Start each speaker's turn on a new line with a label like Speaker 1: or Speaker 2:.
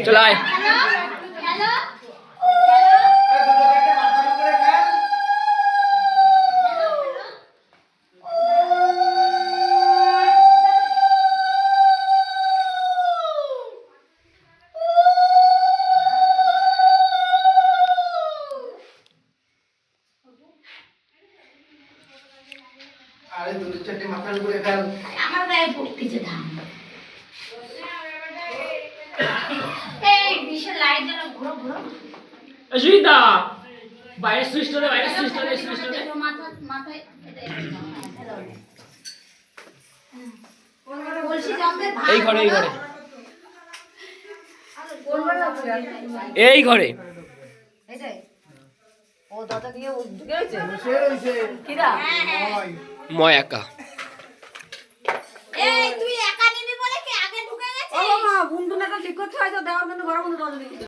Speaker 1: চলো আয়।
Speaker 2: আরে দুটো চারটে মাথার উপরে ফেল।
Speaker 3: আমার গায়ে পড়তেছে ধান। এই বিশাল লাইট জ্বালা ঘুরো ঘুরো।
Speaker 1: সুইতা বাইরে সুইচটা দে, বাইরে সুইচটা দে, সুইচটা দে।
Speaker 3: মাথায় বলছি জঙ্গলের ভাত।
Speaker 1: এই ঘরে, এই ঘরে, এই ঘরে।
Speaker 3: এটাই ও দাদা গিয়ে ঢুকে গেছে।
Speaker 2: সে রইছে
Speaker 3: কিরা
Speaker 1: ময় একা।
Speaker 3: এই তুই একা নিবি বলে কি আগে ঢুকে গেছিস?
Speaker 4: ও মা বন্ধু না তো ঠিক করতে হয় তো দেওয়ার জন্য বড় বন্ধু দরজা দিয়েছে।